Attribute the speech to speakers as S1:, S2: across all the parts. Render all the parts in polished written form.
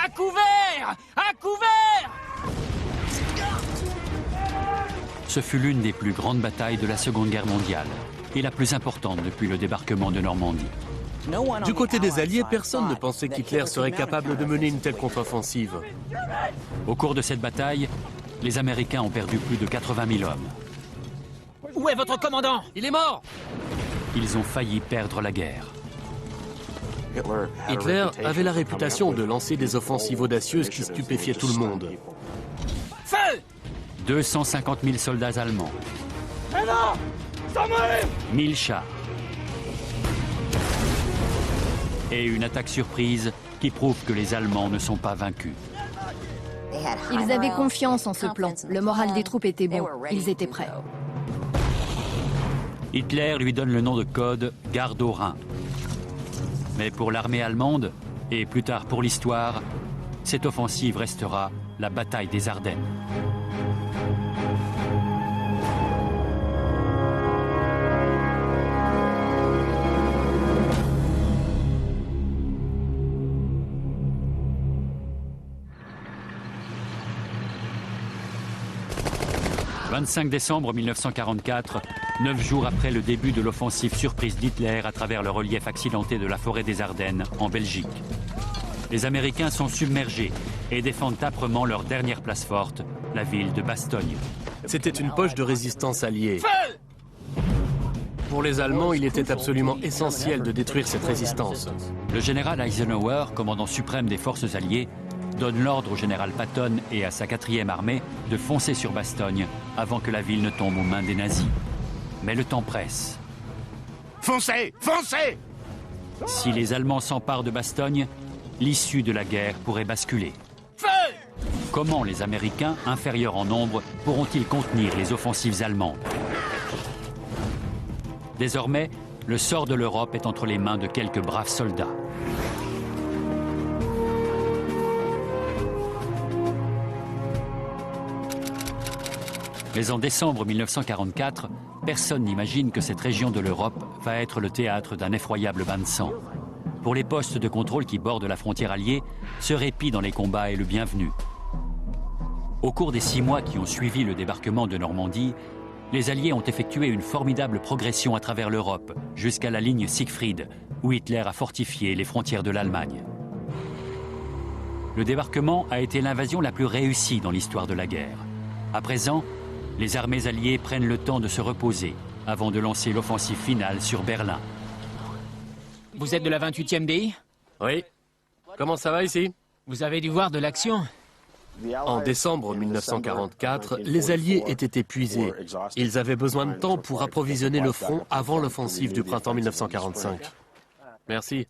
S1: À couvert! À couvert!
S2: Ce fut l'une des plus grandes batailles de la Seconde Guerre mondiale et la plus importante depuis le débarquement de Normandie.
S3: Du côté des Alliés, personne ne pensait qu'Hitler serait capable de mener une telle contre-offensive.
S2: Au cours de cette bataille, les Américains ont perdu plus de 80 000 hommes.
S1: Où est votre commandant?
S3: Il est mort!
S2: Ils ont failli perdre la guerre.
S3: Hitler avait la réputation de lancer des offensives audacieuses qui stupéfiaient tout le monde.
S1: Feu!
S2: 250 000 soldats allemands. 1000 chars. Et une attaque surprise qui prouve que les Allemands ne sont pas vaincus.
S4: Ils avaient confiance en ce plan. Le moral des troupes était bon. Ils étaient prêts.
S2: Hitler lui donne le nom de code « Garde au Rhin ». Mais pour l'armée allemande, et plus tard pour l'histoire, cette offensive restera la bataille des Ardennes. « 25 décembre 1944, 9 jours après le début de l'offensive surprise d'Hitler à travers le relief accidenté de la forêt des Ardennes, en Belgique. Les Américains sont submergés et défendent âprement leur dernière place forte, la ville de Bastogne.
S3: C'était une poche de résistance alliée. Pour les Allemands, il était absolument essentiel de détruire cette résistance.
S2: Le général Eisenhower, commandant suprême des forces alliées, donne l'ordre au général Patton et à sa 4e armée de foncer sur Bastogne avant que la ville ne tombe aux mains des nazis. Mais le temps presse.
S5: Foncez! Foncez!
S2: Si les Allemands s'emparent de Bastogne, l'issue de la guerre pourrait basculer.
S1: Feu!
S2: Comment les Américains, inférieurs en nombre, pourront-ils contenir les offensives allemandes? Désormais, le sort de l'Europe est entre les mains de quelques braves soldats. Mais en décembre 1944, personne n'imagine que cette région de l'Europe va être le théâtre d'un effroyable bain de sang. Pour les postes de contrôle qui bordent la frontière alliée, ce répit dans les combats est le bienvenu. Au cours des 6 mois qui ont suivi le débarquement de Normandie, les Alliés ont effectué une formidable progression à travers l'Europe, jusqu'à la ligne Siegfried, où Hitler a fortifié les frontières de l'Allemagne. Le débarquement a été l'invasion la plus réussie dans l'histoire de la guerre. À présent, les armées alliées prennent le temps de se reposer avant de lancer l'offensive finale sur Berlin.
S1: Vous êtes de la 28e DI?
S3: Oui. Comment ça va ici?
S1: Vous avez dû voir de l'action.
S3: En décembre 1944, les Alliés étaient épuisés. Ils avaient besoin de temps pour approvisionner le front avant l'offensive du printemps 1945. Merci.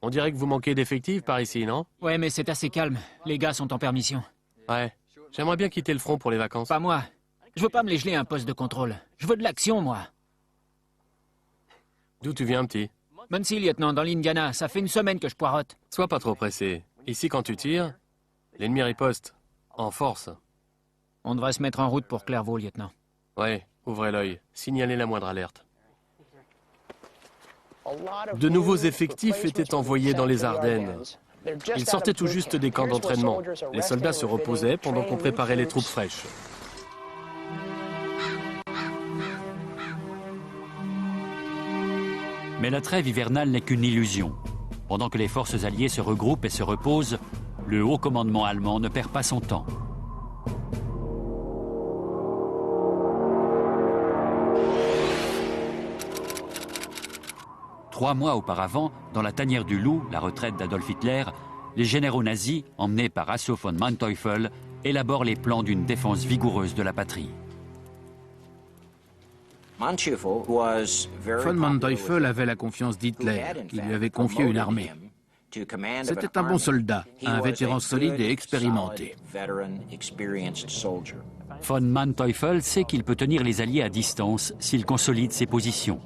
S3: On dirait que vous manquez d'effectifs par ici, non?
S1: Ouais, mais c'est assez calme. Les gars sont en permission.
S3: Ouais. J'aimerais bien quitter le front pour les vacances.
S1: Pas moi. Je veux pas me les geler un poste de contrôle. Je veux de l'action, moi.
S3: D'où tu viens, petit?
S1: Muncie, lieutenant, dans l'Indiana. Ça fait une semaine que je poirote.
S3: Sois pas trop pressé. Ici, quand tu tires, l'ennemi riposte. En force.
S1: On devrait se mettre en route pour Clairvaux, lieutenant.
S3: Ouais, ouvrez l'œil. Signalez la moindre alerte. De nouveaux effectifs étaient envoyés dans les Ardennes. Ils sortaient tout juste des camps d'entraînement. Les soldats se reposaient pendant qu'on préparait les troupes fraîches.
S2: Mais la trêve hivernale n'est qu'une illusion. Pendant que les forces alliées se regroupent et se reposent, le haut commandement allemand ne perd pas son temps. Trois mois auparavant, dans la tanière du Loup, la retraite d'Adolf Hitler, les généraux nazis, emmenés par Hasso von Manteuffel, élaborent les plans d'une défense vigoureuse de la patrie.
S6: Von Manteuffel avait la confiance d'Hitler, qui lui avait confié une armée. C'était un bon soldat, un vétéran solide et expérimenté.
S2: Von Manteuffel sait qu'il peut tenir les Alliés à distance s'il consolide ses positions.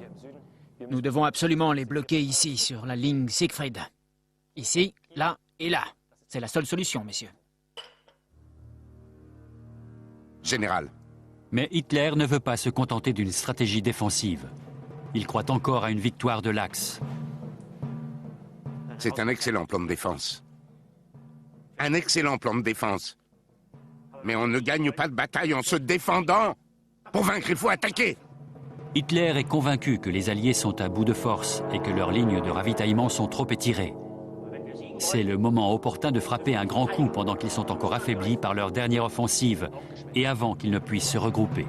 S1: Nous devons absolument les bloquer ici, sur la ligne Siegfried. Ici, là et là. C'est la seule solution, messieurs.
S5: Général.
S2: Mais Hitler ne veut pas se contenter d'une stratégie défensive. Il croit encore à une victoire de l'Axe.
S5: C'est un excellent plan de défense. Un excellent plan de défense. Mais on ne gagne pas de bataille en se défendant. Pour vaincre, il faut attaquer.
S2: Hitler est convaincu que les Alliés sont à bout de force et que leurs lignes de ravitaillement sont trop étirées. C'est le moment opportun de frapper un grand coup pendant qu'ils sont encore affaiblis par leur dernière offensive et avant qu'ils ne puissent se regrouper.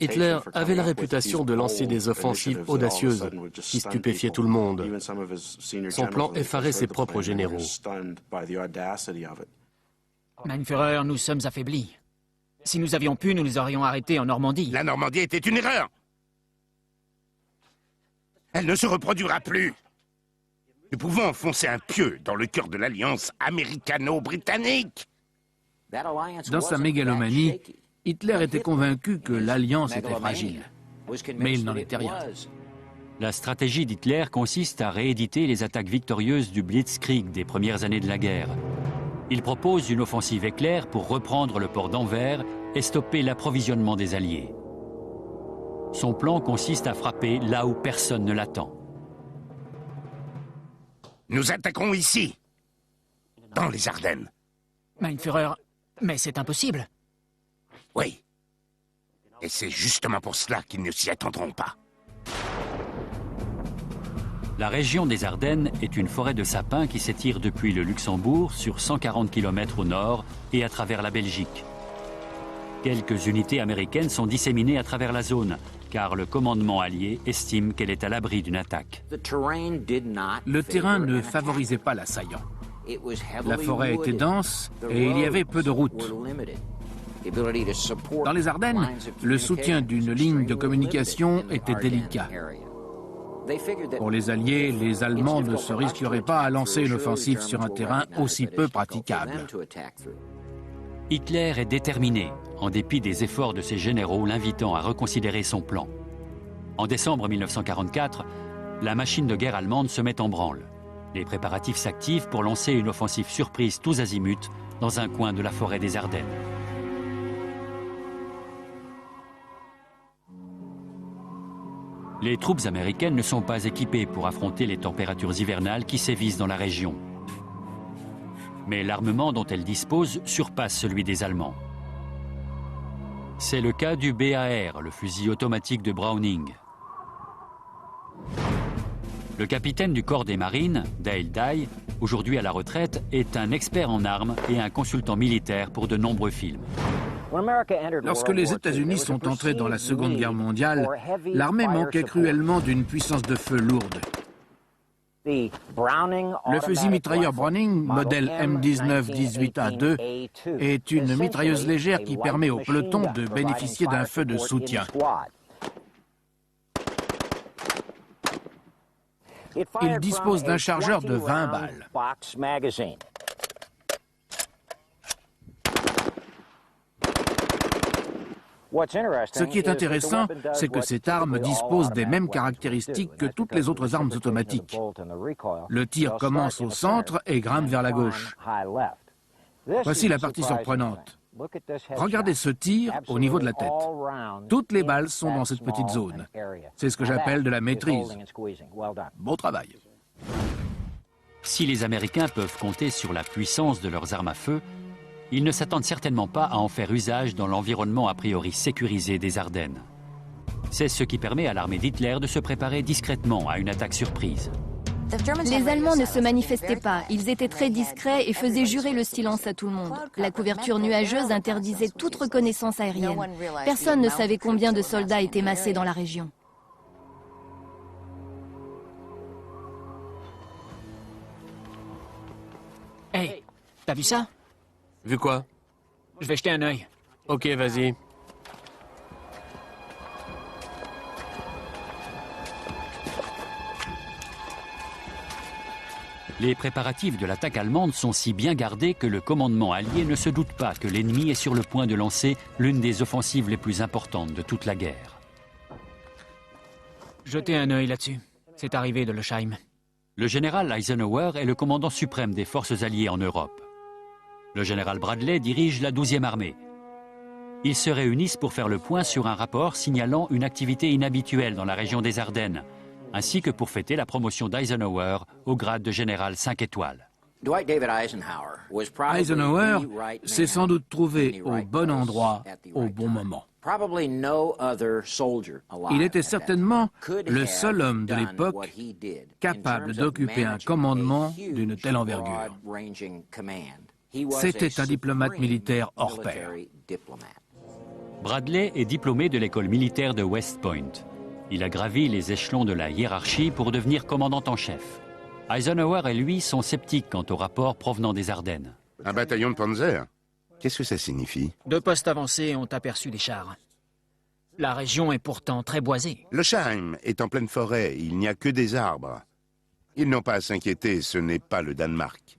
S3: Hitler avait la réputation de lancer des offensives audacieuses qui stupéfiaient tout le monde. Son plan effarait ses propres généraux.
S1: Mein Führer, nous sommes affaiblis. Si nous avions pu, nous les aurions arrêtés en Normandie.
S5: La Normandie était une erreur. Elle ne se reproduira plus. Nous pouvons enfoncer un pieu dans le cœur de l'alliance américano-britannique.
S6: Dans sa mégalomanie, Hitler était convaincu que l'alliance était fragile. Mais il n'en était rien.
S2: La stratégie d'Hitler consiste à rééditer les attaques victorieuses du Blitzkrieg des premières années de la guerre. Il propose une offensive éclair pour reprendre le port d'Anvers et stopper l'approvisionnement des Alliés. Son plan consiste à frapper là où personne ne l'attend.
S5: Nous attaquons ici, dans les Ardennes.
S1: Mein Führer, mais c'est impossible.
S5: Oui. Et c'est justement pour cela qu'ils ne s'y attendront pas.
S2: La région des Ardennes est une forêt de sapins qui s'étire depuis le Luxembourg sur 140 km au nord et à travers la Belgique. Quelques unités américaines sont disséminées à travers la zone, car le commandement allié estime qu'elle est à l'abri d'une attaque.
S6: Le terrain ne favorisait pas l'assaillant. La forêt était dense et il y avait peu de routes. Dans les Ardennes, le soutien d'une ligne de communication était délicat. Pour les Alliés, les Allemands ne se risqueraient pas à lancer une offensive sur un terrain aussi peu praticable.
S2: Hitler est déterminé, en dépit des efforts de ses généraux l'invitant à reconsidérer son plan. En décembre 1944, la machine de guerre allemande se met en branle. Les préparatifs s'activent pour lancer une offensive surprise tous azimuts dans un coin de la forêt des Ardennes. Les troupes américaines ne sont pas équipées pour affronter les températures hivernales qui sévissent dans la région. Mais l'armement dont elles disposent surpasse celui des Allemands. C'est le cas du BAR, le fusil automatique de Browning. Le capitaine du corps des marines, Dale Dye, aujourd'hui à la retraite, est un expert en armes et un consultant militaire pour de nombreux films.
S6: Lorsque les États-Unis sont entrés dans la Seconde Guerre mondiale, l'armée manquait cruellement d'une puissance de feu lourde. Le fusil mitrailleur Browning, modèle M19-18A2, est une mitrailleuse légère qui permet au peloton de bénéficier d'un feu de soutien. Il dispose d'un chargeur de 20 balles. Ce qui est intéressant, c'est que cette arme dispose des mêmes caractéristiques que toutes les autres armes automatiques. Le tir commence au centre et grimpe vers la gauche. Voici la partie surprenante. Regardez ce tir au niveau de la tête. Toutes les balles sont dans cette petite zone. C'est ce que j'appelle de la maîtrise. Bon travail.
S2: Si les Américains peuvent compter sur la puissance de leurs armes à feu, ils ne s'attendent certainement pas à en faire usage dans l'environnement a priori sécurisé des Ardennes. C'est ce qui permet à l'armée d'Hitler de se préparer discrètement à une attaque surprise.
S4: Les Allemands ne se manifestaient pas, ils étaient très discrets et faisaient jurer le silence à tout le monde. La couverture nuageuse interdisait toute reconnaissance aérienne. Personne ne savait combien de soldats étaient massés dans la région.
S1: Hey, t'as vu ça?
S3: Vu quoi?
S1: Je vais jeter un œil.
S3: Ok, vas-y.
S2: Les préparatifs de l'attaque allemande sont si bien gardés que le commandement allié ne se doute pas que l'ennemi est sur le point de lancer l'une des offensives les plus importantes de toute la guerre.
S1: Jetez un œil là-dessus. C'est arrivé de Losheim.
S2: Le général Eisenhower est le commandant suprême des forces alliées en Europe. Le général Bradley dirige la 12e armée. Ils se réunissent pour faire le point sur un rapport signalant une activité inhabituelle dans la région des Ardennes, ainsi que pour fêter la promotion d'Eisenhower au grade de général 5 étoiles.
S6: Eisenhower s'est sans doute trouvé au bon endroit, au bon moment. Il était certainement le seul homme de l'époque capable d'occuper un commandement d'une telle envergure. C'était un diplomate militaire hors pair.
S2: Bradley est diplômé de l'école militaire de West Point. Il a gravi les échelons de la hiérarchie pour devenir commandant en chef. Eisenhower et lui sont sceptiques quant aux rapports provenant des Ardennes.
S5: Un bataillon de Panzer? Qu'est-ce que ça signifie?
S1: 2 postes avancés ont aperçu des chars. La région est pourtant très boisée.
S5: Le Schaim est en pleine forêt, il n'y a que des arbres. Ils n'ont pas à s'inquiéter, ce n'est pas le Danemark.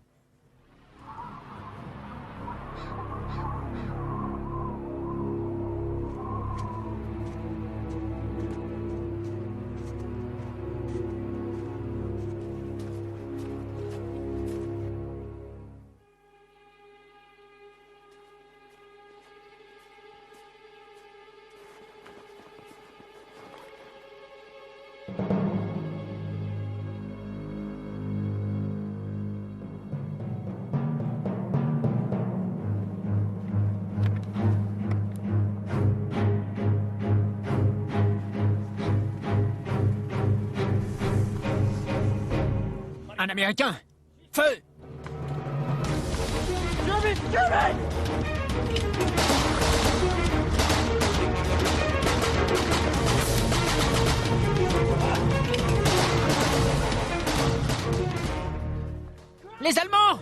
S1: Un Américain! Feu! Les Allemands!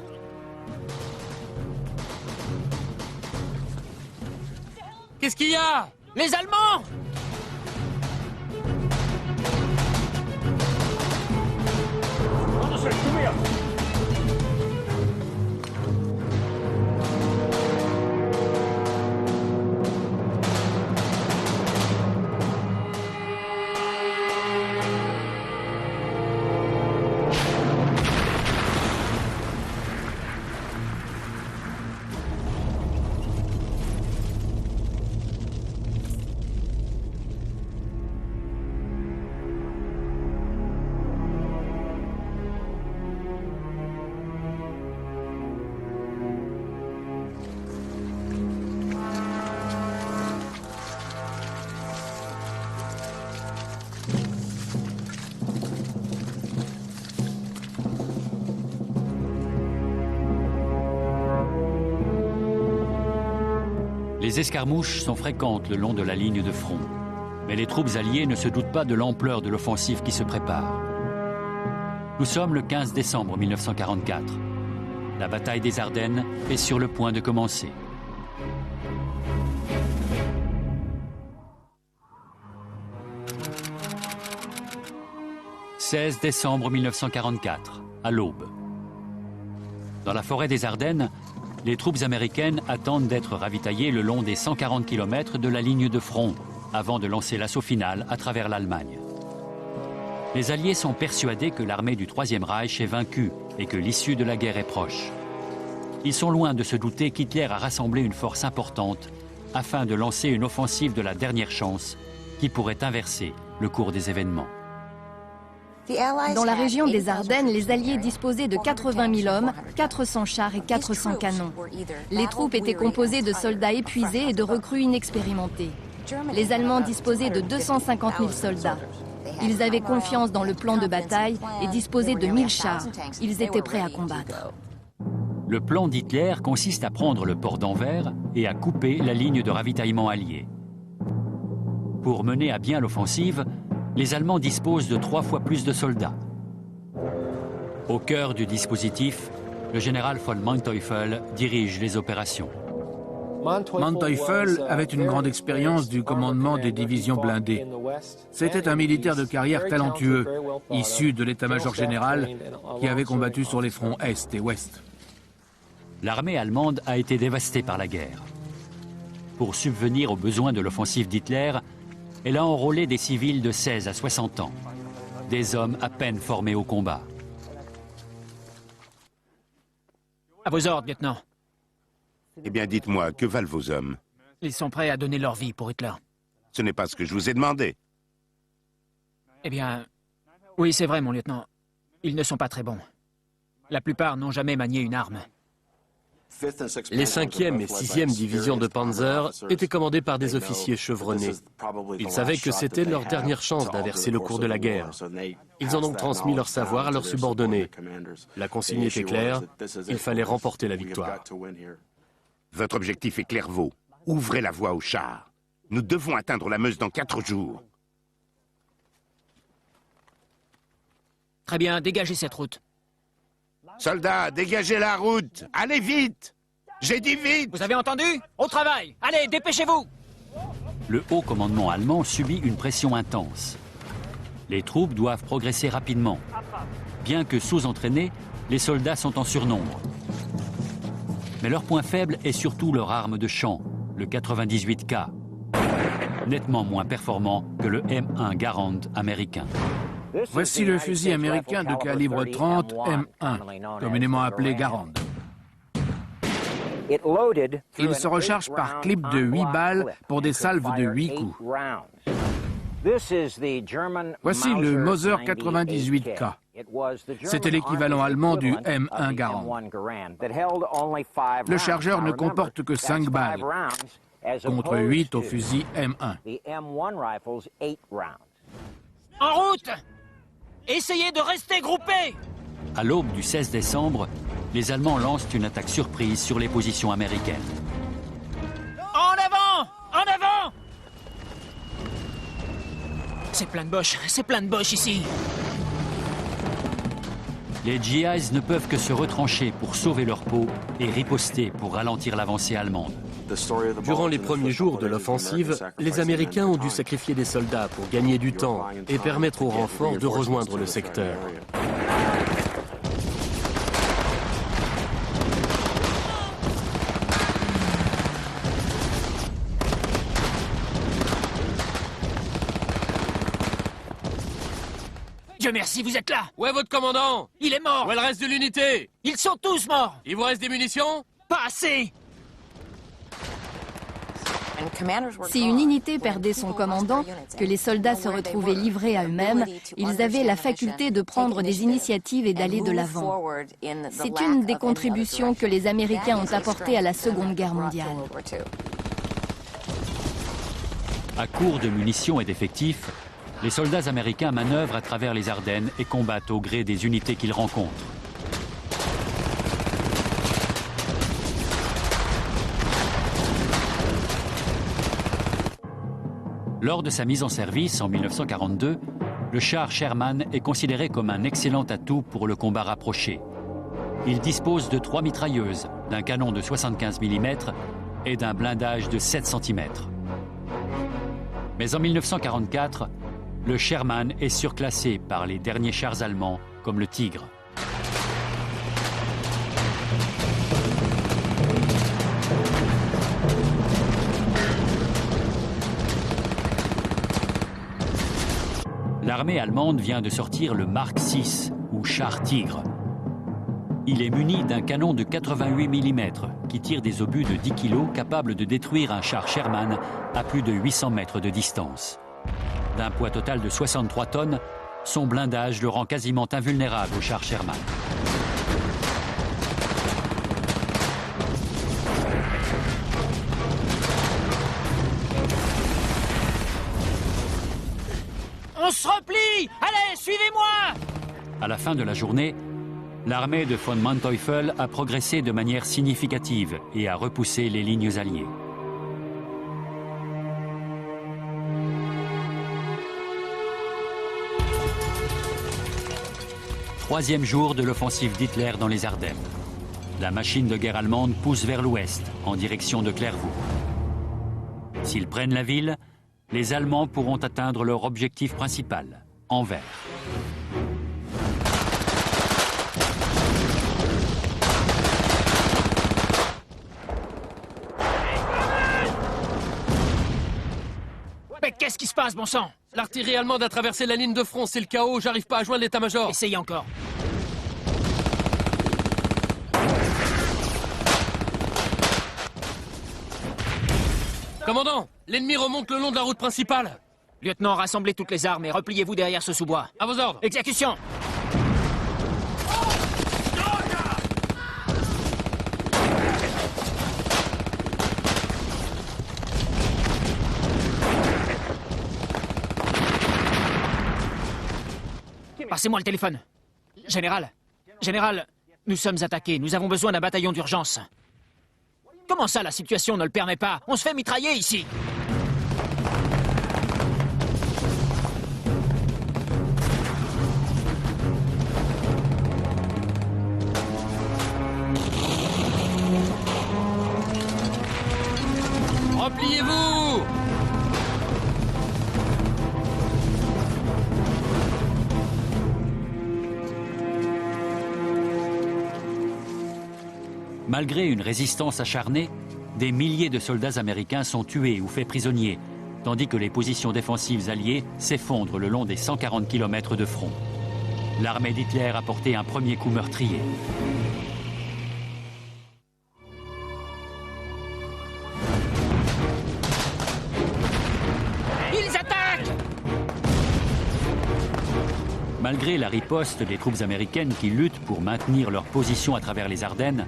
S3: Qu'est-ce qu'il y a?
S1: Les Allemands!
S2: Les escarmouches sont fréquentes le long de la ligne de front. Mais les troupes alliées ne se doutent pas de l'ampleur de l'offensive qui se prépare. Nous sommes le 15 décembre 1944. La bataille des Ardennes est sur le point de commencer. « 16 décembre 1944, à l'aube. Dans la forêt des Ardennes, les troupes américaines attendent d'être ravitaillées le long des 140 km de la ligne de front avant de lancer l'assaut final à travers l'Allemagne. Les Alliés sont persuadés que l'armée du Troisième Reich est vaincue et que l'issue de la guerre est proche. Ils sont loin de se douter qu'Hitler a rassemblé une force importante afin de lancer une offensive de la dernière chance qui pourrait inverser le cours des événements.
S4: Dans la région des Ardennes, les Alliés disposaient de 80 000 hommes, 400 chars et 400 canons. Les troupes étaient composées de soldats épuisés et de recrues inexpérimentés. Les Allemands disposaient de 250 000 soldats. Ils avaient confiance dans le plan de bataille et disposaient de 1000 chars. Ils étaient prêts à combattre.
S2: Le plan d'Hitler consiste à prendre le port d'Anvers et à couper la ligne de ravitaillement alliée. Pour mener à bien l'offensive, les Allemands disposent de 3 fois plus de soldats. Au cœur du dispositif, le général von Manteuffel dirige les opérations.
S6: Manteuffel avait une grande expérience du commandement des divisions blindées. C'était un militaire de carrière talentueux, issu de l'état-major général, qui avait combattu sur les fronts Est et Ouest.
S2: L'armée allemande a été dévastée par la guerre. Pour subvenir aux besoins de l'offensive d'Hitler, elle a enrôlé des civils de 16 à 60 ans, des hommes à peine formés au combat.
S1: À vos ordres, lieutenant.
S5: Eh bien, dites-moi, que valent vos hommes?
S1: Ils sont prêts à donner leur vie pour Hitler.
S5: Ce n'est pas ce que je vous ai demandé.
S1: Eh bien, oui, c'est vrai, mon lieutenant. Ils ne sont pas très bons. La plupart n'ont jamais manié une arme.
S3: Les 5e et 6e divisions de Panzer étaient commandées par des officiers chevronnés. Ils savaient que c'était leur dernière chance d'inverser le cours de la guerre. Ils ont donc transmis leur savoir à leurs subordonnés. La consigne était claire, il fallait remporter la victoire.
S5: Votre objectif est Clairvaux. Ouvrez la voie aux chars. Nous devons atteindre la Meuse dans 4 jours.
S1: Très bien, dégagez cette route.
S5: Soldats, dégagez la route. Allez vite. J'ai dit vite.
S1: Vous avez entendu? Au travail! Allez, dépêchez-vous!
S2: Le haut commandement allemand subit une pression intense. Les troupes doivent progresser rapidement. Bien que sous-entraînés, les soldats sont en surnombre. Mais leur point faible est surtout leur arme de champ, le 98K, nettement moins performant que le M1 Garand américain.
S6: Voici le fusil américain de calibre 30 M1, communément appelé Garand. Il se recharge par clip de 8 balles pour des salves de 8 coups. Voici le Mauser 98K. C'était l'équivalent allemand du M1 Garand. Le chargeur ne comporte que 5 balles, contre 8 au fusil M1.
S1: En route! Essayez de rester groupés!
S2: À l'aube du 16 décembre, les Allemands lancent une attaque surprise sur les positions américaines.
S1: En avant! En avant! C'est plein de boches ici.
S2: Les GIs ne peuvent que se retrancher pour sauver leur peau et riposter pour ralentir l'avancée allemande.
S3: Durant les premiers jours de l'offensive, les Américains ont dû sacrifier des soldats pour gagner du temps et permettre aux renforts de rejoindre le secteur.
S1: Dieu merci, vous êtes là!
S3: Où est votre commandant?
S1: Il est mort!
S3: Où est le reste de l'unité?
S1: Ils sont tous morts!
S3: Il vous reste des munitions?
S1: Pas assez!
S4: Si une unité perdait son commandant, que les soldats se retrouvaient livrés à eux-mêmes, ils avaient la faculté de prendre des initiatives et d'aller de l'avant. C'est une des contributions que les Américains ont apportées à la Seconde Guerre mondiale.
S2: À court de munitions et d'effectifs, les soldats américains manœuvrent à travers les Ardennes et combattent au gré des unités qu'ils rencontrent. Lors de sa mise en service en 1942, le char Sherman est considéré comme un excellent atout pour le combat rapproché. Il dispose de 3 mitrailleuses, d'un canon de 75 mm et d'un blindage de 7 cm. Mais en 1944, le Sherman est surclassé par les derniers chars allemands, comme le Tigre. L'armée allemande vient de sortir le Mark VI, ou char Tigre. Il est muni d'un canon de 88 mm qui tire des obus de 10 kg capables de détruire un char Sherman à plus de 800 mètres de distance. D'un poids total de 63 tonnes, son blindage le rend quasiment invulnérable au char Sherman.
S1: On se replie! Allez, suivez-moi!
S2: À la fin de la journée, l'armée de von Manteuffel a progressé de manière significative et a repoussé les lignes alliées. Troisième jour de l'offensive d'Hitler dans les Ardennes. La machine de guerre allemande pousse vers l'ouest, en direction de Clairvaux. S'ils prennent la ville, les Allemands pourront atteindre leur objectif principal, Anvers.
S1: Mais qu'est-ce qui se passe, bon sang?
S3: L'artillerie allemande a traversé la ligne de front, c'est le chaos, j'arrive pas à joindre l'état-major.
S1: Essayez encore.
S3: Commandant, l'ennemi remonte le long de la route principale.
S1: Lieutenant, rassemblez toutes les armes et repliez-vous derrière ce sous-bois.
S3: À vos ordres.
S1: Exécution! Passez-moi le téléphone. Général, nous sommes attaqués. Nous avons besoin d'un bataillon d'urgence. Comment ça, la situation ne le permet pas? On se fait mitrailler ici.
S3: Repliez-vous!
S2: Malgré une résistance acharnée, des milliers de soldats américains sont tués ou faits prisonniers, tandis que les positions défensives alliées s'effondrent le long des 140 km de front. L'armée d'Hitler a porté un premier coup meurtrier.
S1: Ils attaquent!
S2: Malgré la riposte des troupes américaines qui luttent pour maintenir leur position à travers les Ardennes,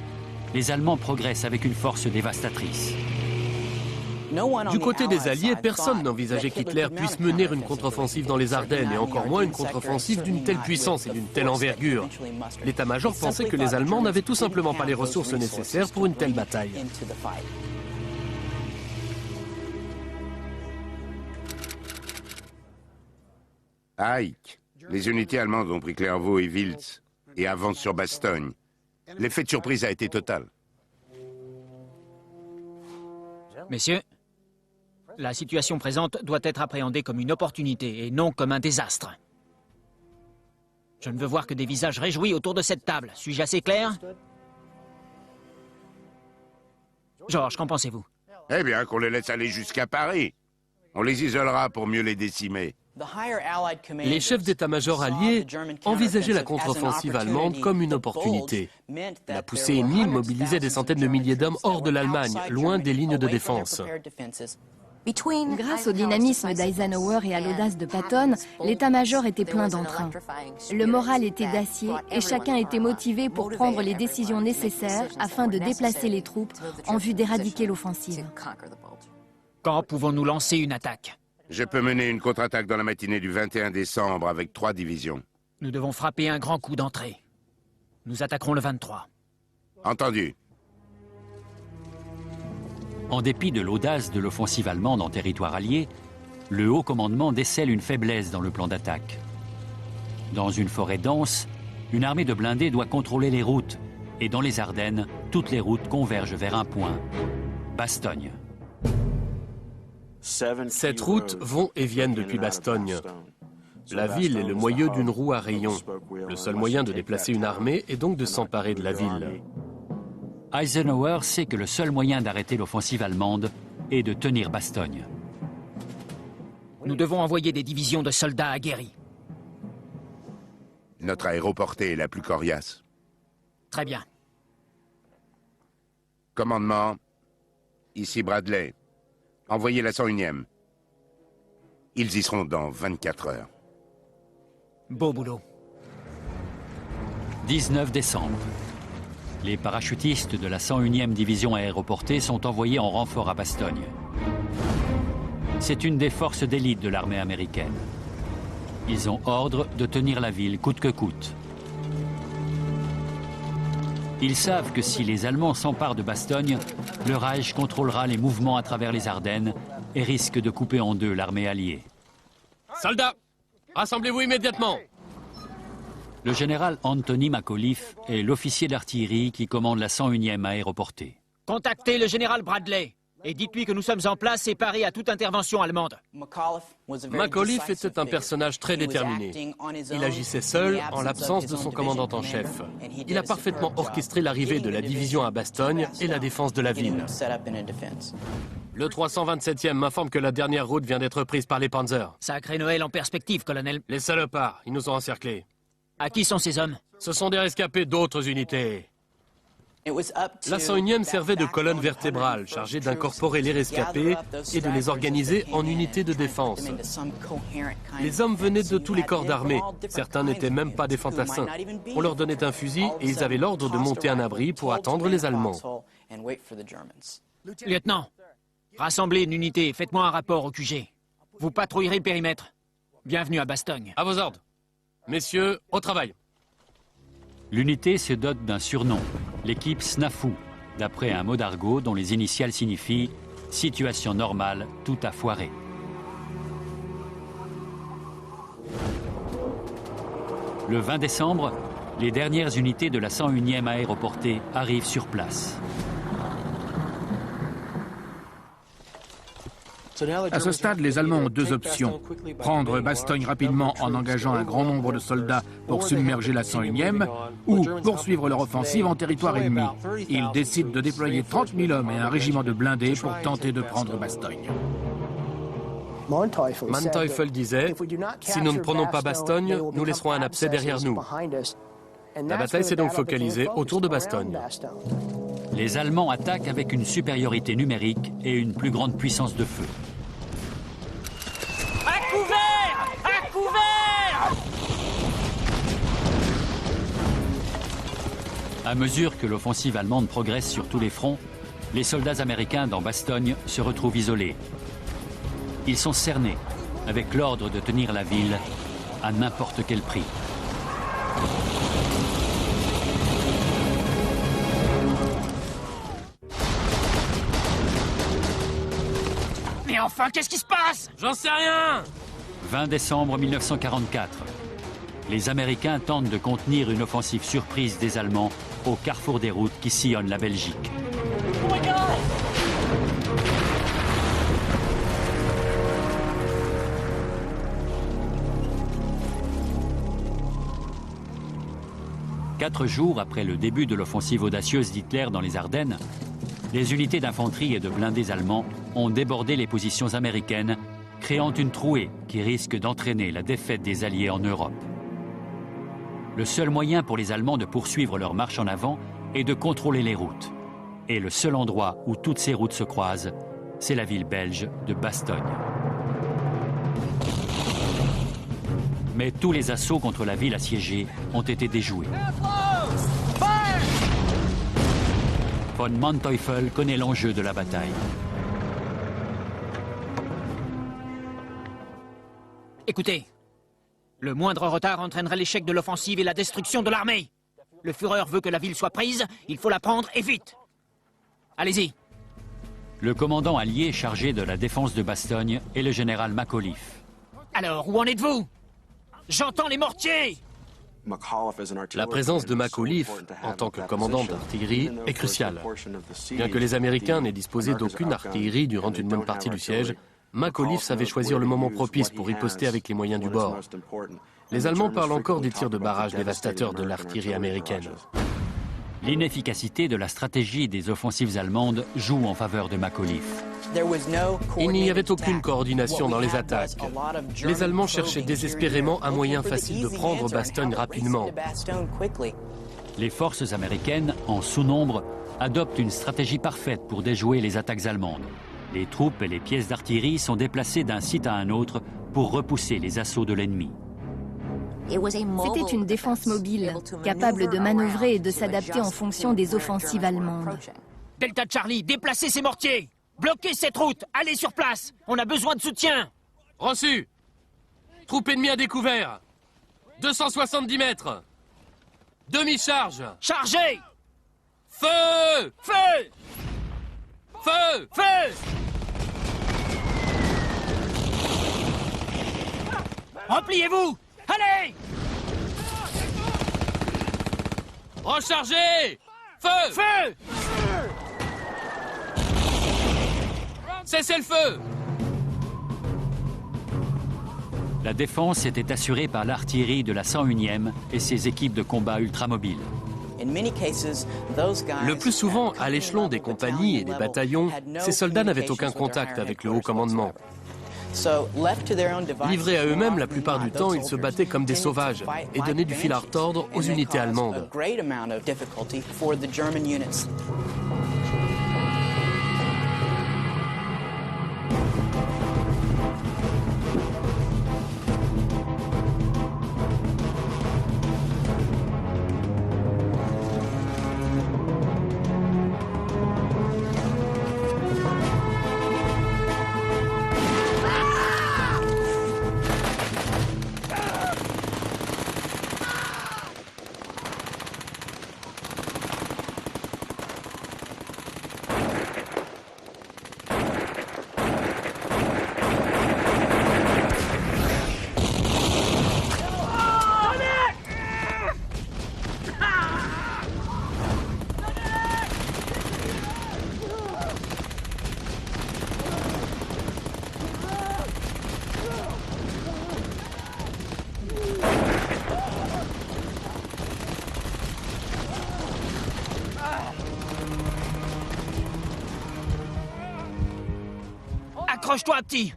S2: les Allemands progressent avec une force dévastatrice.
S3: Du côté des Alliés, personne n'envisageait qu'Hitler puisse mener une contre-offensive dans les Ardennes, et encore moins une contre-offensive d'une telle puissance et d'une telle envergure. L'état-major pensait que les Allemands n'avaient tout simplement pas les ressources nécessaires pour une telle bataille.
S5: Ike, les unités allemandes ont pris Clairvaux et Wiltz et avancent sur Bastogne. L'effet de surprise a été total.
S1: Messieurs, la situation présente doit être appréhendée comme une opportunité et non comme un désastre. Je ne veux voir que des visages réjouis autour de cette table. Suis-je assez clair? George, qu'en pensez-vous?
S5: Eh bien, qu'on les laisse aller jusqu'à Paris. On les isolera pour mieux les décimer.
S3: Les chefs d'état-major alliés envisageaient la contre-offensive allemande comme une opportunité. La poussée ennemie mobilisait des centaines de milliers d'hommes hors de l'Allemagne, loin des lignes de défense.
S4: Grâce au dynamisme d'Eisenhower et à l'audace de Patton, l'état-major était plein d'entrain. Le moral était d'acier et chacun était motivé pour prendre les décisions nécessaires afin de déplacer les troupes en vue d'éradiquer l'offensive.
S1: Quand pouvons-nous lancer une attaque?
S5: Je peux mener une contre-attaque dans la matinée du 21 décembre avec 3 divisions.
S1: Nous devons frapper un grand coup d'entrée. Nous attaquerons le 23.
S5: Entendu.
S2: En dépit de l'audace de l'offensive allemande en territoire allié, le haut commandement décèle une faiblesse dans le plan d'attaque. Dans une forêt dense, une armée de blindés doit contrôler les routes, et dans les Ardennes, toutes les routes convergent vers un point, Bastogne.
S3: 7 routes vont et viennent depuis Bastogne. La ville est le moyeu d'une roue à rayons. Le seul moyen de déplacer une armée est donc de s'emparer de la ville.
S2: Eisenhower sait que le seul moyen d'arrêter l'offensive allemande est de tenir Bastogne.
S1: Nous devons envoyer des divisions de soldats aguerris.
S5: Notre aéroportée est la plus coriace.
S1: Très bien.
S5: Commandement, ici Bradley. Envoyez la 101e. Ils y seront dans 24 heures.
S1: Beau boulot.
S2: 19 décembre. Les parachutistes de la 101e division aéroportée sont envoyés en renfort à Bastogne. C'est une des forces d'élite de l'armée américaine. Ils ont ordre de tenir la ville coûte que coûte. Ils savent que si les Allemands s'emparent de Bastogne, le Reich contrôlera les mouvements à travers les Ardennes et risque de couper en deux l'armée alliée.
S3: Soldats, rassemblez-vous immédiatement!
S2: Le général Anthony McAuliffe est l'officier d'artillerie qui commande la 101e aéroportée.
S1: Contactez le général Bradley et dites-lui que nous sommes en place et parés à toute intervention allemande.
S3: McAuliffe était un personnage très déterminé. Il agissait seul en l'absence de son commandant en chef. Il a parfaitement orchestré l'arrivée de la division à Bastogne et la défense de la ville. Le 327e m'informe que la dernière route vient d'être prise par les Panzers.
S1: Sacré Noël en perspective, colonel.
S3: Les salopards, ils nous ont encerclés.
S1: À qui sont ces hommes?
S3: Ce sont des rescapés d'autres unités. La 101e servait de colonne vertébrale, chargée d'incorporer les rescapés et de les organiser en unités de défense. Les hommes venaient de tous les corps d'armée. Certains n'étaient même pas des fantassins. On leur donnait un fusil et ils avaient l'ordre de monter un abri pour attendre les Allemands.
S1: Lieutenant, rassemblez une unité et faites-moi un rapport au QG. Vous patrouillerez le périmètre. Bienvenue à Bastogne.
S3: À vos ordres. Messieurs, au travail.
S2: L'unité se dote d'un surnom, l'équipe SNAFU, d'après un mot d'argot dont les initiales signifient « situation normale, tout a foiré ». Le 20 décembre, les dernières unités de la 101e aéroportée arrivent sur place.
S6: À ce stade, les Allemands ont deux options. Prendre Bastogne rapidement en engageant un grand nombre de soldats pour submerger la 101e ou poursuivre leur offensive en territoire ennemi. Ils décident de déployer 30 000 hommes et un régiment de blindés pour tenter de prendre Bastogne.
S3: Manteuffel disait « Si nous ne prenons pas Bastogne, nous laisserons un abcès derrière nous ». La bataille s'est donc focalisée autour de Bastogne.
S2: Les Allemands attaquent avec une supériorité numérique et une plus grande puissance de feu.
S1: À couvert! À couvert!
S2: À mesure que l'offensive allemande progresse sur tous les fronts, les soldats américains dans Bastogne se retrouvent isolés. Ils sont cernés, avec l'ordre de tenir la ville à n'importe quel prix.
S1: Mais enfin, qu'est-ce qui se passe?
S3: J'en sais rien!
S2: 20 décembre 1944. Les Américains tentent de contenir une offensive surprise des Allemands au carrefour des routes qui sillonnent la Belgique.
S1: Oh my God!
S2: 4 jours après le début de l'offensive audacieuse d'Hitler dans les Ardennes, les unités d'infanterie et de blindés allemands ont débordé les positions américaines, créant une trouée qui risque d'entraîner la défaite des Alliés en Europe. Le seul moyen pour les Allemands de poursuivre leur marche en avant est de contrôler les routes. Et le seul endroit où toutes ces routes se croisent, c'est la ville belge de Bastogne. Mais tous les assauts contre la ville assiégée ont été déjoués. Von Manteuffel connaît l'enjeu de la bataille.
S1: Écoutez, le moindre retard entraînerait l'échec de l'offensive et la destruction de l'armée. Le Führer veut que la ville soit prise, il faut la prendre et vite. Allez-y.
S2: Le commandant allié chargé de la défense de Bastogne est le général Macauliffe.
S1: Alors, où en êtes-vous? J'entends les mortiers!
S3: La présence de Macauliffe, en tant que commandant d'artillerie, est cruciale. Bien que les Américains n'aient disposé d'aucune artillerie durant une bonne partie du siège, Macauliffe savait choisir le moment propice pour riposter avec les moyens du bord. Les Allemands parlent encore des tirs de barrage dévastateurs de l'artillerie américaine.
S2: L'inefficacité de la stratégie des offensives allemandes joue en faveur de Macauliffe.
S3: Il n'y avait aucune coordination dans les attaques. Les Allemands cherchaient désespérément un moyen facile de prendre Bastogne rapidement.
S2: Les forces américaines, en sous-nombre, adoptent une stratégie parfaite pour déjouer les attaques allemandes. Les troupes et les pièces d'artillerie sont déplacées d'un site à un autre pour repousser les assauts de l'ennemi.
S4: C'était une défense mobile, capable de manœuvrer et de s'adapter en fonction des offensives allemandes.
S1: Delta Charlie, déplacez ces mortiers! Bloquez cette route! Allez sur place! On a besoin de soutien!
S3: Reçu! Troupe ennemie à découvert! 270 mètres! Demi-charge!
S1: Chargez!
S3: Feu!
S1: Feu!
S3: Feu!
S1: Feu! Repliez-vous! Allez!
S3: Rechargez! Feu!
S1: Feu!
S3: Cessez le feu!
S2: La défense était assurée par l'artillerie de la 101e et ses équipes de combat ultramobiles.
S3: Le plus souvent, à l'échelon des compagnies et des bataillons, ces soldats n'avaient aucun contact avec le haut commandement. Livrés à eux-mêmes, la plupart du temps, ils se battaient comme des sauvages et donnaient du fil à retordre aux unités allemandes.
S1: Accroche-toi, petit!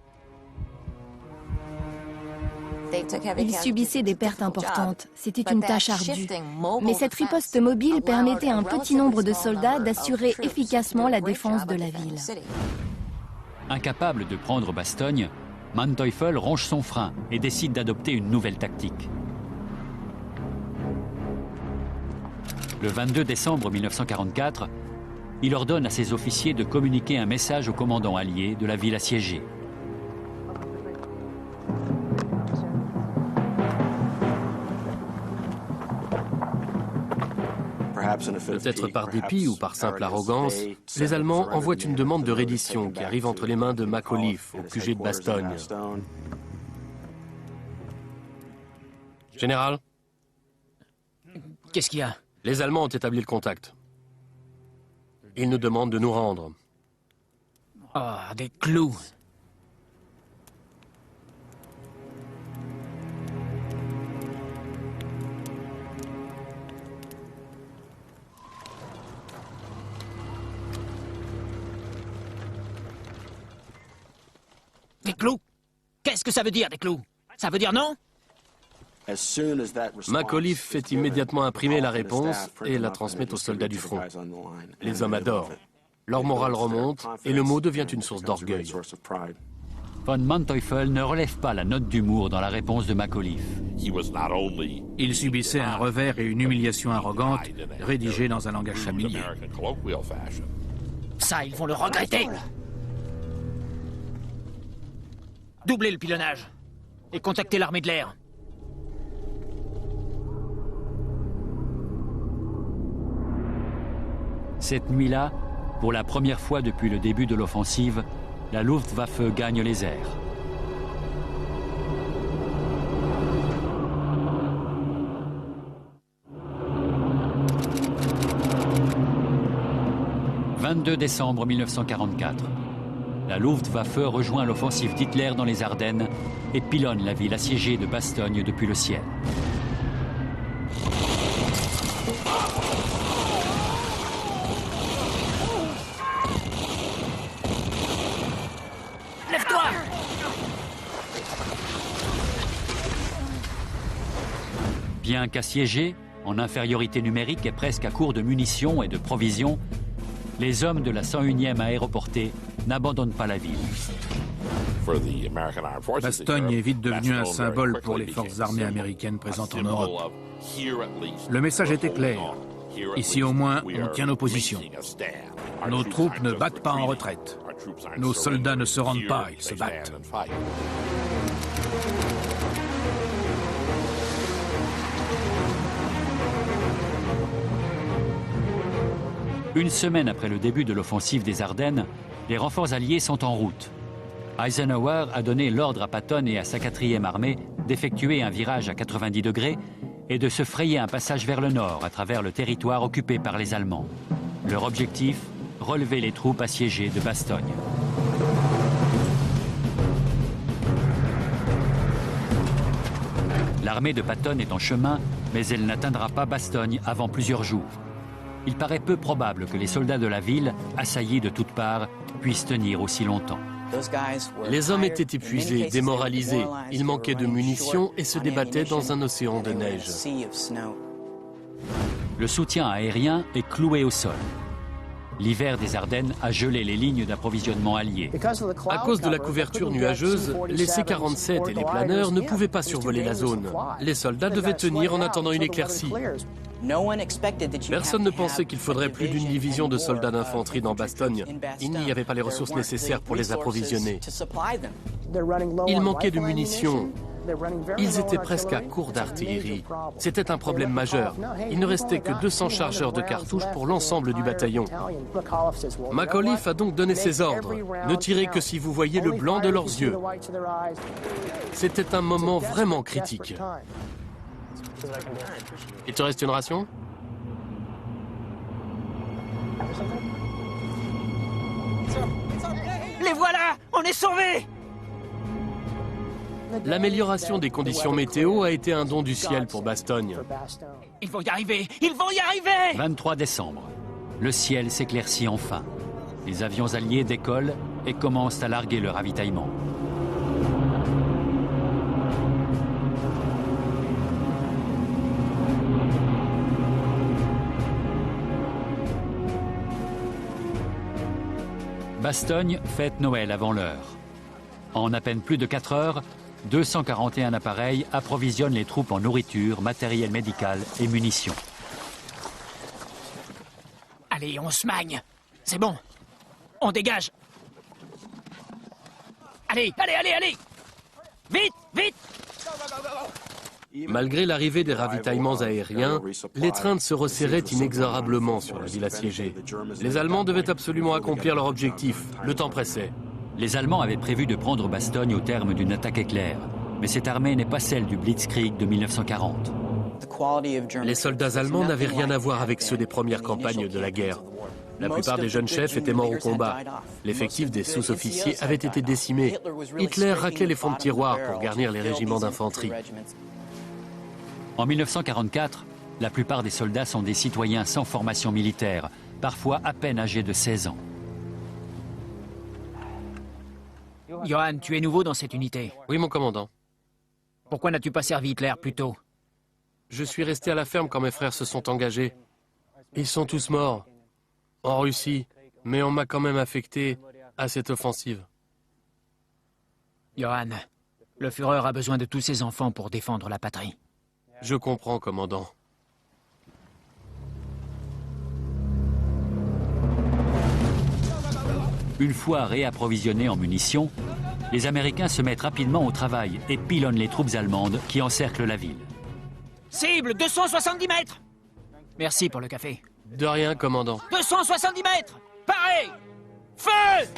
S4: Ils subissaient des pertes importantes. C'était une tâche ardue. Mais cette riposte mobile permettait à un petit nombre de soldats d'assurer efficacement la défense de la ville.
S2: Incapable de prendre Bastogne, Manteuffel ronge son frein et décide d'adopter une nouvelle tactique. Le 22 décembre 1944, il ordonne à ses officiers de communiquer un message au commandant allié de la ville assiégée.
S3: Peut-être par dépit ou par simple arrogance, les Allemands envoient une demande de reddition qui arrive entre les mains de Macauliffe, au QG de Bastogne. Général,
S1: Qu'est-ce qu'il y a?
S3: les Allemands ont établi le contact. Ils nous demandent de nous rendre.
S1: Oh, des clous. Des clous? Qu'est-ce que ça veut dire, des clous? Ça veut dire non?
S3: Macauliffe fait immédiatement imprimer la réponse et la transmet aux soldats du front. Les hommes adorent. Leur morale remonte et le mot devient une source d'orgueil.
S2: Von Manteuffel ne relève pas la note d'humour dans la réponse de Macauliffe.
S6: Il subissait un revers et une humiliation arrogante, rédigés dans un langage familier.
S1: Ça, ils vont le regretter. Doublez le pilonnage et contactez l'armée de l'air.
S2: Cette nuit-là, pour la première fois depuis le début de l'offensive, la Luftwaffe gagne les airs. « 22 décembre 1944. La Luftwaffe rejoint l'offensive d'Hitler dans les Ardennes et pilonne la ville assiégée de Bastogne depuis le ciel.
S1: Lève-toi!
S2: Bien qu'assiégés, en infériorité numérique et presque à court de munitions et de provisions, les hommes de la 101e aéroportée n'abandonnent pas la ville.
S6: Bastogne est vite devenu un symbole pour les forces armées américaines présentes en Europe. Le message était clair. Ici au moins, on tient nos positions. Nos troupes ne battent pas en retraite. Nos soldats ne se rendent pas, ils se battent.
S2: Une semaine après le début de l'offensive des Ardennes, les renforts alliés sont en route. Eisenhower a donné l'ordre à Patton et à sa 4e armée d'effectuer un virage à 90 degrés et de se frayer un passage vers le nord à travers le territoire occupé par les Allemands. Leur objectif, relever les troupes assiégées de Bastogne. L'armée de Patton est en chemin, mais elle n'atteindra pas Bastogne avant plusieurs jours. Il paraît peu probable que les soldats de la ville, assaillis de toutes parts, puissent tenir aussi longtemps.
S3: Les hommes étaient épuisés, démoralisés. Ils manquaient de munitions et se débattaient dans un océan de neige.
S2: Le soutien aérien est cloué au sol. L'hiver des Ardennes a gelé les lignes d'approvisionnement alliées.
S3: À cause de la couverture nuageuse, les C-47 et les planeurs ne pouvaient pas survoler la zone. Les soldats devaient tenir en attendant une éclaircie. Personne ne pensait qu'il faudrait plus d'une division de soldats d'infanterie dans Bastogne. Il n'y avait pas les ressources nécessaires pour les approvisionner. Il manquait de munitions. Ils étaient presque à court d'artillerie. C'était un problème majeur. Il ne restait que 200 chargeurs de cartouches pour l'ensemble du bataillon. Macauliffe a donc donné ses ordres. Ne tirez que si vous voyez le blanc de leurs yeux. C'était un moment vraiment critique. Il te reste une ration ?
S1: Les voilà! On est sauvés!
S3: L'amélioration des conditions météo a été un don du ciel pour Bastogne.
S1: Ils vont y arriver! Ils vont y arriver!
S2: 23 décembre. Le ciel s'éclaircit enfin. Les avions alliés décollent et commencent à larguer le ravitaillement. Bastogne fête Noël avant l'heure. En à peine plus de 4 heures, 241 appareils approvisionnent les troupes en nourriture, matériel médical et munitions.
S1: Allez, on se magne. C'est bon. On dégage. Allez, allez, allez, allez. Vite, vite.
S3: Malgré l'arrivée des ravitaillements aériens, l'étreinte se resserrait inexorablement sur la ville assiégée. Les Allemands devaient absolument accomplir leur objectif. Le temps pressait.
S2: Les Allemands avaient prévu de prendre Bastogne au terme d'une attaque éclair. Mais cette armée n'est pas celle du Blitzkrieg de 1940.
S3: Les soldats allemands n'avaient rien à voir avec ceux des premières campagnes de la guerre. La plupart des jeunes chefs étaient morts au combat. L'effectif des sous-officiers avait été décimé. Hitler raclait les fonds de tiroir pour garnir les régiments d'infanterie.
S2: En 1944, la plupart des soldats sont des citoyens sans formation militaire, parfois à peine âgés de 16 ans.
S1: Johan, tu es nouveau dans cette unité.
S3: Oui, mon commandant.
S1: Pourquoi n'as-tu pas servi Hitler plus tôt?
S3: Je suis resté à la ferme quand mes frères se sont engagés. Ils sont tous morts. En Russie. Mais on m'a quand même affecté à cette offensive.
S1: Johan, le Führer a besoin de tous ses enfants pour défendre la patrie.
S3: Je comprends, commandant.
S2: Une fois réapprovisionnés en munitions, les Américains se mettent rapidement au travail et pilonnent les troupes allemandes qui encerclent la ville.
S1: Cible, 270 mètres. Merci pour le café.
S3: De rien, commandant.
S1: 270 mètres. Parez. Feu.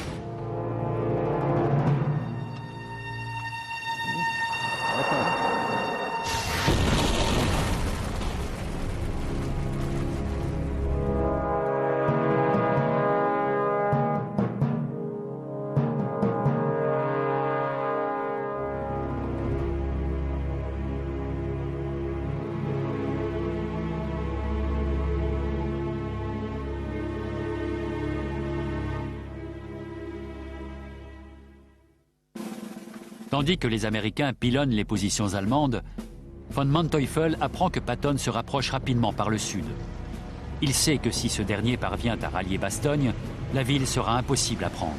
S2: Tandis que les Américains pilonnent les positions allemandes, von Manteuffel apprend que Patton se rapproche rapidement par le sud. Il sait que si ce dernier parvient à rallier Bastogne, la ville sera impossible à prendre.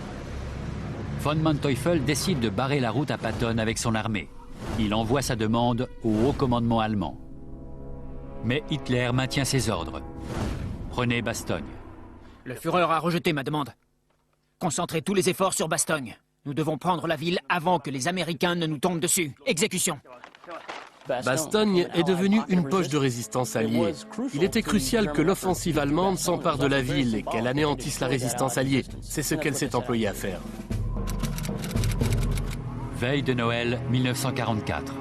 S2: Von Manteuffel décide de barrer la route à Patton avec son armée. Il envoie sa demande au haut commandement allemand. Mais Hitler maintient ses ordres. Prenez Bastogne.
S1: Le Führer a rejeté ma demande. Concentrez tous les efforts sur Bastogne. Nous devons prendre la ville avant que les Américains ne nous tombent dessus. Exécution.
S3: Bastogne est devenue une poche de résistance alliée. Il était crucial que l'offensive allemande s'empare de la ville et qu'elle anéantisse la résistance alliée. C'est ce qu'elle s'est employée à faire.
S2: Veille de Noël 1944.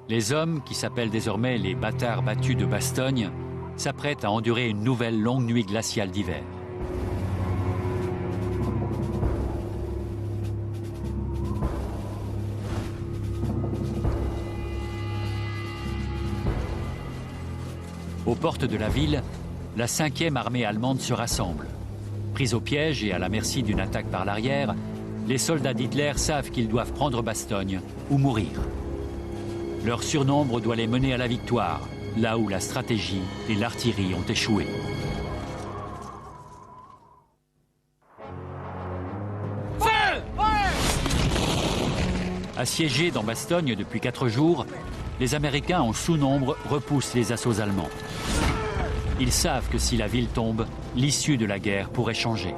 S2: Les hommes, qui s'appellent désormais les bâtards battus de Bastogne, s'apprêtent à endurer une nouvelle longue nuit glaciale d'hiver. Aux portes de la ville, la 5e armée allemande se rassemble. Prise au piège et à la merci d'une attaque par l'arrière, les soldats d'Hitler savent qu'ils doivent prendre Bastogne ou mourir. Leur surnombre doit les mener à la victoire, là où la stratégie et l'artillerie ont échoué. Assiégés dans Bastogne depuis 4 jours, les Américains en sous-nombre repoussent les assauts allemands. Ils savent que si la ville tombe, l'issue de la guerre pourrait changer.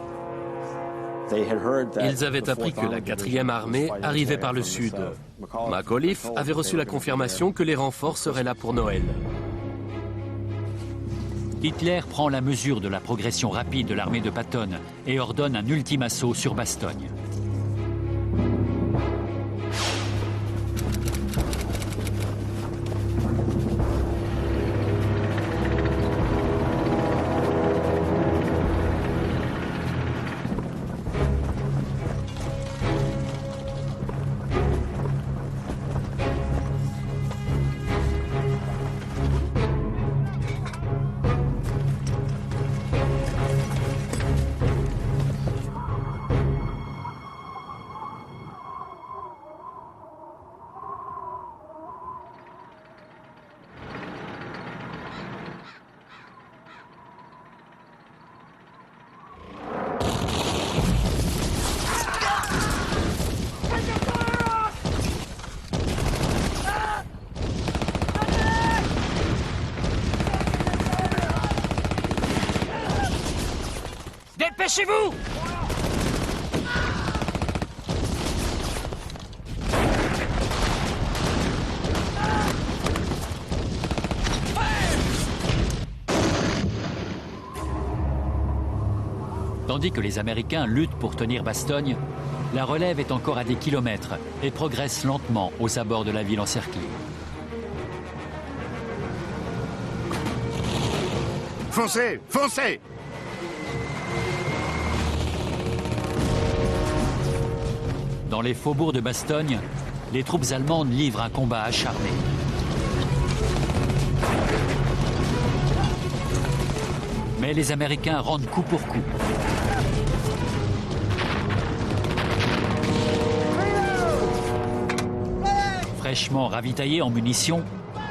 S3: Ils avaient appris que la 4e armée arrivait par le sud. McAuliffe avait reçu la confirmation que les renforts seraient là pour Noël.
S2: Hitler prend la mesure de la progression rapide de l'armée de Patton et ordonne un ultime assaut sur Bastogne.
S1: Dépêchez-vous!
S2: Tandis que les Américains luttent pour tenir Bastogne, la relève est encore à des kilomètres et progresse lentement aux abords de la ville encerclée.
S5: Foncez! Foncez!
S2: Dans les faubourgs de Bastogne, les troupes allemandes livrent un combat acharné. Mais les Américains rendent coup pour coup. Fraîchement ravitaillés en munitions,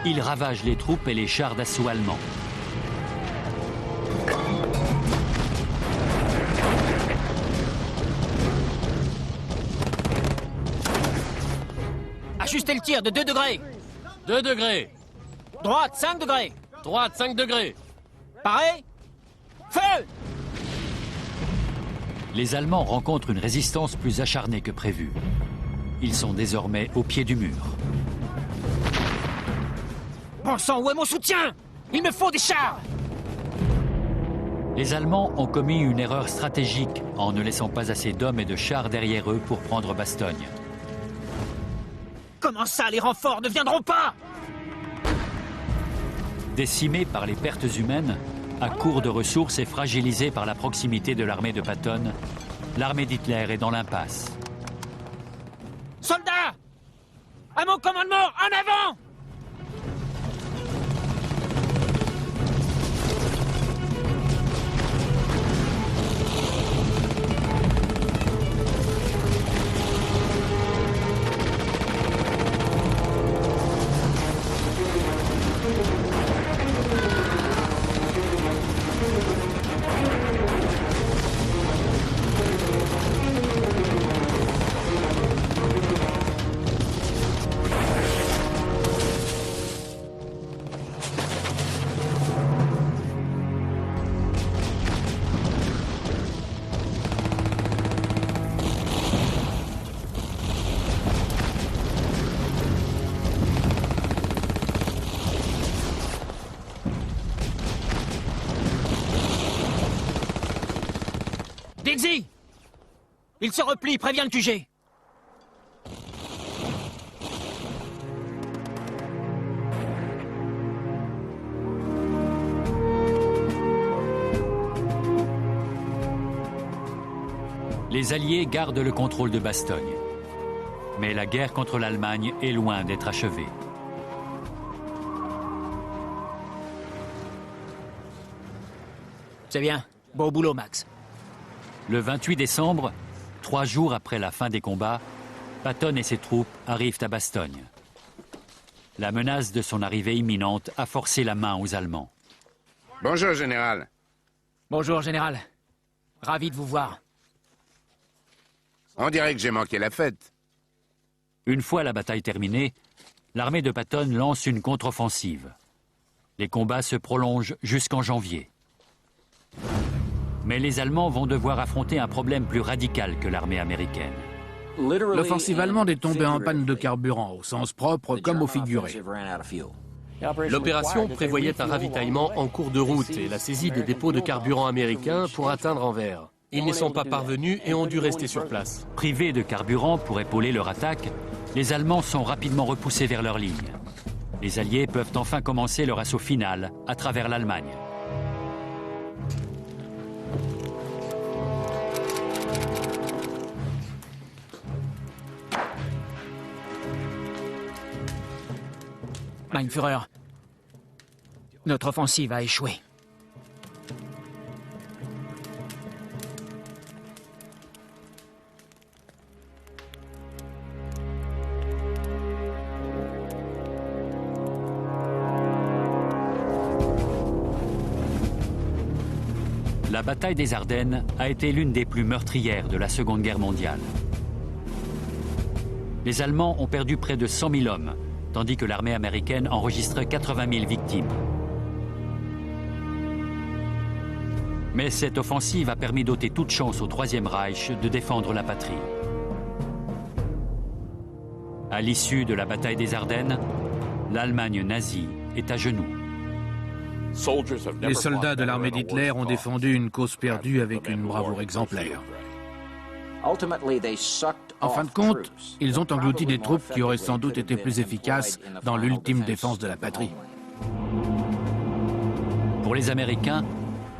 S2: ils ravagent les troupes et les chars d'assaut allemands.
S1: Ajustez le tir de 2 degrés.
S3: 2 degrés.
S1: Droite, 5 degrés.
S3: Droite, 5 degrés.
S1: Pareil. Feu!
S2: Les Allemands rencontrent une résistance plus acharnée que prévu. Ils sont désormais au pied du mur.
S1: Bon sang, où est mon soutien? Il me faut des chars!
S2: Les Allemands ont commis une erreur stratégique en ne laissant pas assez d'hommes et de chars derrière eux pour prendre Bastogne.
S1: Comment ça, les renforts ne viendront pas?
S2: Décimés par les pertes humaines, à court de ressources et fragilisés par la proximité de l'armée de Patton, l'armée d'Hitler est dans l'impasse.
S1: Soldats! À mon commandement, en avant! Dixie! Il se replie, préviens le QG.
S2: Les Alliés gardent le contrôle de Bastogne. Mais la guerre contre l'Allemagne est loin d'être achevée.
S1: C'est bien. Beau boulot, Max.
S2: Le 28 décembre, 3 jours après la fin des combats, Patton et ses troupes arrivent à Bastogne. La menace de son arrivée imminente a forcé la main aux Allemands.
S5: Bonjour, général.
S1: Bonjour, général. Ravi de vous voir.
S5: On dirait que j'ai manqué la fête.
S2: Une fois la bataille terminée, l'armée de Patton lance une contre-offensive. Les combats se prolongent jusqu'en janvier. Mais les Allemands vont devoir affronter un problème plus radical que l'armée américaine.
S6: L'offensive allemande est tombée en panne de carburant, au sens propre comme au figuré.
S3: L'opération prévoyait un ravitaillement en cours de route et la saisie des dépôts de carburant américains pour atteindre Anvers. Ils n'y sont pas parvenus et ont dû rester sur place.
S2: Privés de carburant pour épauler leur attaque, les Allemands sont rapidement repoussés vers leur ligne. Les Alliés peuvent enfin commencer leur assaut final à travers l'Allemagne.
S1: Mein Führer, notre offensive a échoué.
S2: La bataille des Ardennes a été l'une des plus meurtrières de la Seconde Guerre mondiale. Les Allemands ont perdu près de 100 000 hommes, tandis que l'armée américaine enregistrait 80 000 victimes. Mais cette offensive a permis d'ôter toute chance au Troisième Reich de défendre la patrie. À l'issue de la bataille des Ardennes, l'Allemagne nazie est à genoux.
S6: Les soldats de l'armée d'Hitler ont défendu une cause perdue avec une bravoure exemplaire. En fin de compte, ils ont englouti des troupes qui auraient sans doute été plus efficaces dans l'ultime défense de la patrie.
S2: Pour les Américains,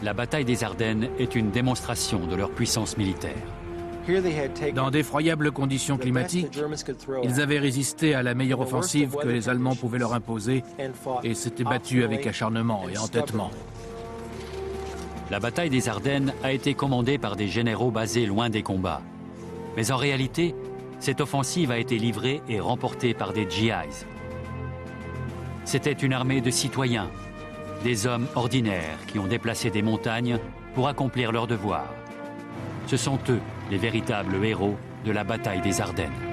S2: la bataille des Ardennes est une démonstration de leur puissance militaire.
S6: Dans d'effroyables conditions climatiques, ils avaient résisté à la meilleure offensive que les Allemands pouvaient leur imposer et s'étaient battus avec acharnement et entêtement.
S2: La bataille des Ardennes a été commandée par des généraux basés loin des combats. Mais en réalité, cette offensive a été livrée et remportée par des GIs. C'était une armée de citoyens, des hommes ordinaires qui ont déplacé des montagnes pour accomplir leur devoir. Ce sont eux les véritables héros de la bataille des Ardennes.